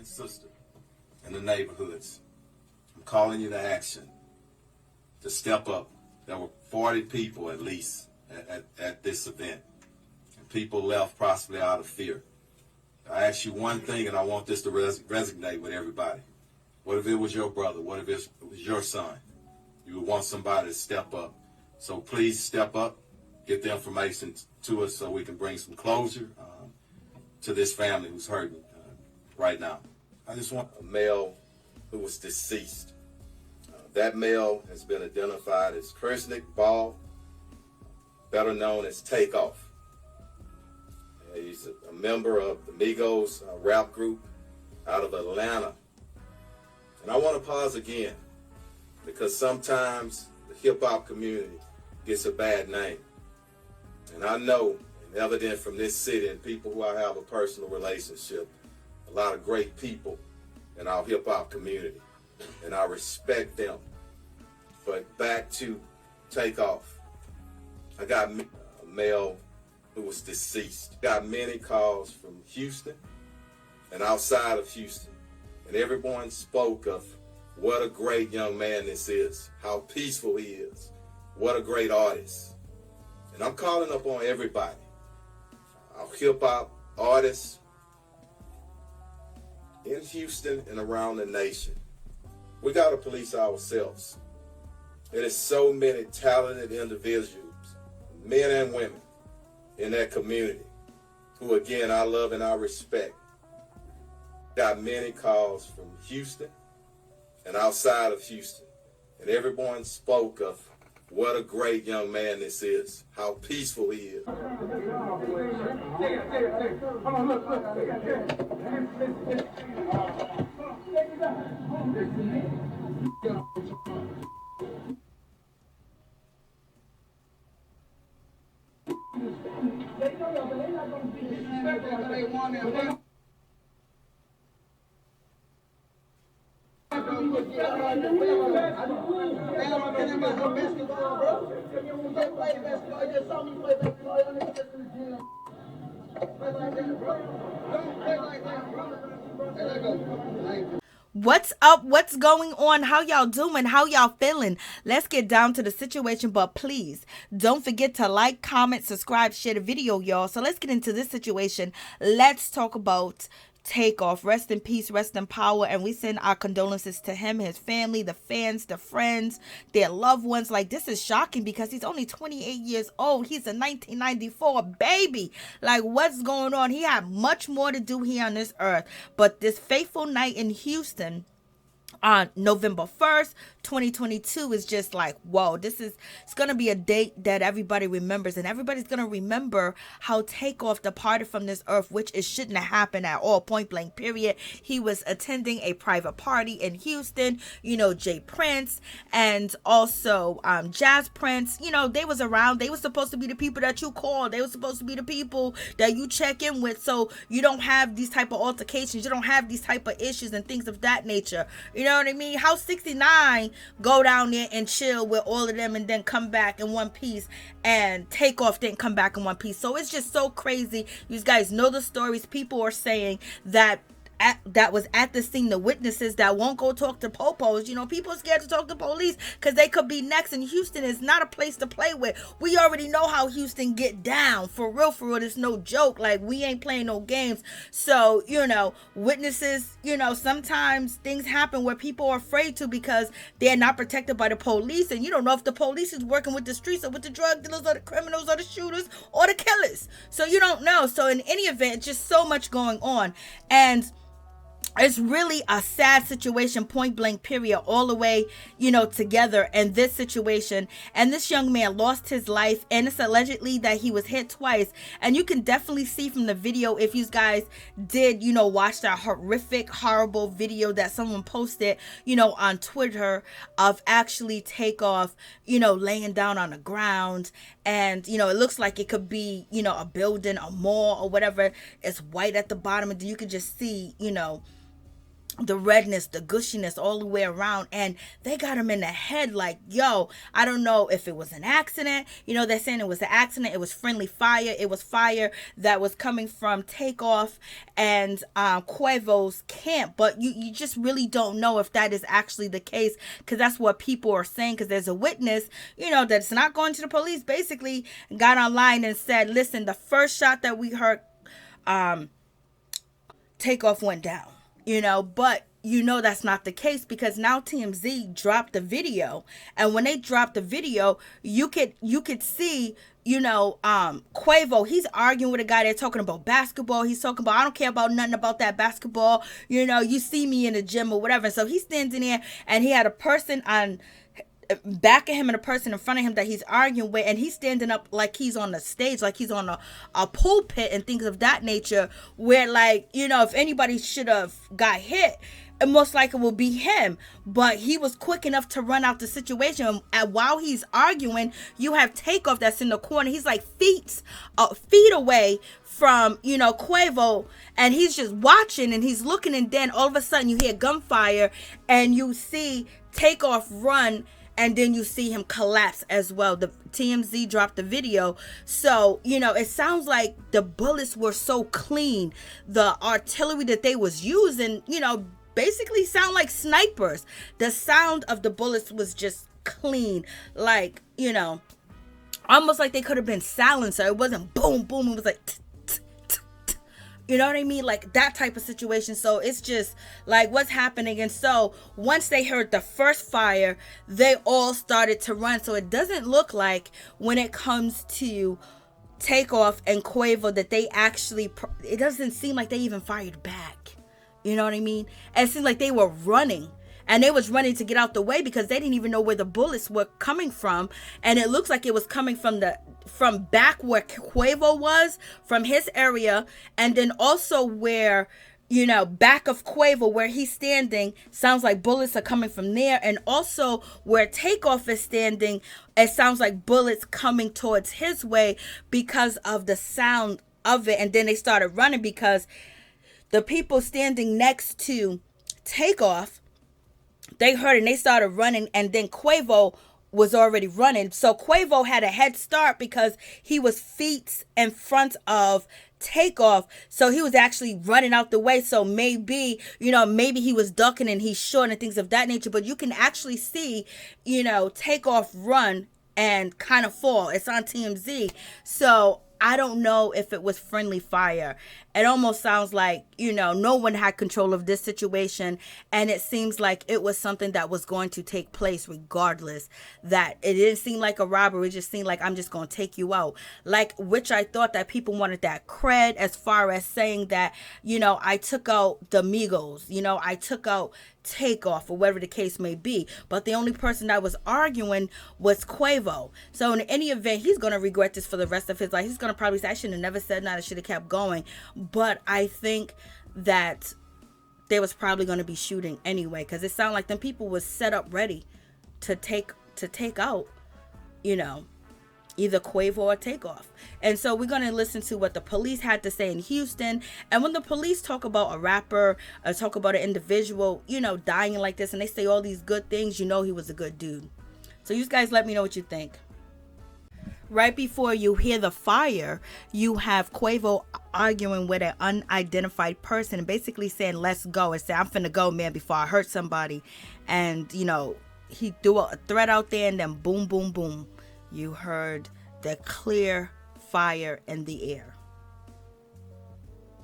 and sister in the neighborhoods, I'm calling you to action, to step up. There were 40 people at least at this event, and people left possibly out of fear. I ask you one thing, and I want this to resonate with everybody. What if it was your brother? What if it was your son? You would want somebody to step up. So please step up, get the information to us so we can bring some closure to this family who's hurting right now. I just want a male who was deceased. That male has been identified as Cashapp, better known as Takeoff. He's a member of the Migos rap group out of Atlanta. And I want to pause again, because sometimes the hip-hop community gets a bad name. And I know, and evident from this city and people who I have a personal relationship, a lot of great people in our hip-hop community, and I respect them. But back to Takeoff. I got a male who was deceased. Got many calls from Houston and outside of Houston, and everyone spoke of what a great young man this is, how peaceful he is, what a great artist. And I'm calling up on everybody, our hip-hop artists in Houston and around the nation. We got to police ourselves. There is so many talented individuals, men and women, in that community, who again I love and I respect. Got many calls from Houston and outside of Houston, and everyone spoke of what a great young man this is, how peaceful he is. What's up? What's going on? How y'all doing? How y'all feeling? Let's get down to the situation, but please don't forget to like, comment, subscribe, share the video, y'all. So let's get into this situation. Let's talk about Takeoff. Rest in peace, rest in power, and we send our condolences to him, his family, the fans, the friends, their loved ones. Like, this is shocking because he's only 28 years old. He's a 1994 baby. Like, what's going on? He had much more to do here on this earth. But this fateful night in Houston on November 1st, 2022 is just like, whoa, it's going to be a date that everybody remembers, and everybody's going to remember how Takeoff departed from this earth, which it shouldn't have happened at all, point blank, period. He was attending a private party in Houston, Jay Prince and also Jazz Prince, they was around. They were supposed to be the people that you call. They were supposed to be the people that you check in with, so you don't have these type of altercations. You don't have these type of issues and things of that nature. You know what I mean? How 69 go down there and chill with all of them and then come back in one piece, and Takeoff didn't come back in one piece. So it's just so crazy. You guys know the stories. People are saying that that was at the scene, the witnesses that won't go talk to popos. People are scared to talk to police because they could be next, and Houston is not a place to play with. We already know how Houston get down. For real, it's no joke. Like, we ain't playing no games. So, witnesses, sometimes things happen where people are afraid to because they're not protected by the police, and you don't know if the police is working with the streets or with the drug dealers or the criminals or the shooters or the killers. So you don't know. So in any event, just so much going on. And it's really a sad situation, point blank, period, all the way, together in this situation. And this young man lost his life, and it's allegedly that he was hit twice. And you can definitely see from the video, if you guys did, watch that horrific, horrible video that someone posted, on Twitter of actually Takeoff, laying down on the ground. And, it looks like it could be, a building, a mall or whatever. It's white at the bottom, and you could just see, the redness, the gushiness all the way around, and they got him in the head like, yo, I don't know if it was an accident. They're saying it was an accident. It was friendly fire. It was fire that was coming from Takeoff and Quavo's camp, but you just really don't know if that is actually the case, because that's what people are saying, because there's a witness, that's not going to the police, basically got online and said, listen, the first shot that we heard, Takeoff went down. But that's not the case, because now TMZ dropped the video, and when they dropped the video, you could see, Quavo, he's arguing with a guy. They're talking about basketball. He's talking about, I don't care about nothing about that basketball. You see me in the gym or whatever. So he's standing there, and he had a person on back of him and a person in front of him that he's arguing with, and he's standing up like he's on the stage, like he's on a pulpit and things of that nature, where, like, if anybody should have got hit, it most likely will be him. But he was quick enough to run out the situation, and while he's arguing, you have Takeoff that's in the corner. He's like feet away from Quavo, and he's just watching and he's looking, and then all of a sudden you hear gunfire and you see Takeoff run, and then you see him collapse as well. The TMZ dropped the video. So, it sounds like the bullets were so clean. The artillery that they was using, basically sound like snipers. The sound of the bullets was just clean. Like, almost like they could have been silencer. It wasn't boom, boom. It was like, you know what I mean? Like that type of situation. So it's just like, what's happening? And so once they heard the first fire, they all started to run. So it doesn't look like, when it comes to Takeoff and Quavo, that they actually, it doesn't seem like they even fired back. You know what I mean? And it seemed like they were running. And they was running to get out the way, because they didn't even know where the bullets were coming from. And it looks like it was coming from back where Quavo was, from his area. And then also where, back of Quavo, where he's standing, sounds like bullets are coming from there. And also where Takeoff is standing, it sounds like bullets coming towards his way because of the sound of it. And then they started running, because the people standing next to Takeoff, they heard and they started running, and then Quavo was already running. So Quavo had a head start because he was feet in front of Takeoff. So he was actually running out the way. So maybe he was ducking and he's short and things of that nature. But you can actually see, Takeoff run and kind of fall. It's on TMZ. So I don't know if it was friendly fire. It almost sounds like, no one had control of this situation. And it seems like it was something that was going to take place regardless. That it didn't seem like a robbery. It just seemed like, I'm just going to take you out. Like, which I thought that people wanted that cred, as far as saying that, I took out the Migos. I took out Takeoff, or whatever the case may be. But the only person that was arguing was Quavo. So in any event, he's going to regret this for the rest of his life. He's going to probably say, I should have never said that. I should have kept going. But I think that there was probably going to be shooting anyway, because it sounded like them people was set up ready to take out, either Quavo or Takeoff. And so we're going to listen to what the police had to say in Houston. And when the police talk about a rapper, or talk about an individual, dying like this, and they say all these good things, he was a good dude. So you guys let me know what you think. Right before you hear the fire, you have Quavo arguing with an unidentified person and basically saying, let's go, and say, I'm finna go, man, before I hurt somebody. And, he threw a threat out there, and then boom, boom, boom. You heard the clear fire in the air.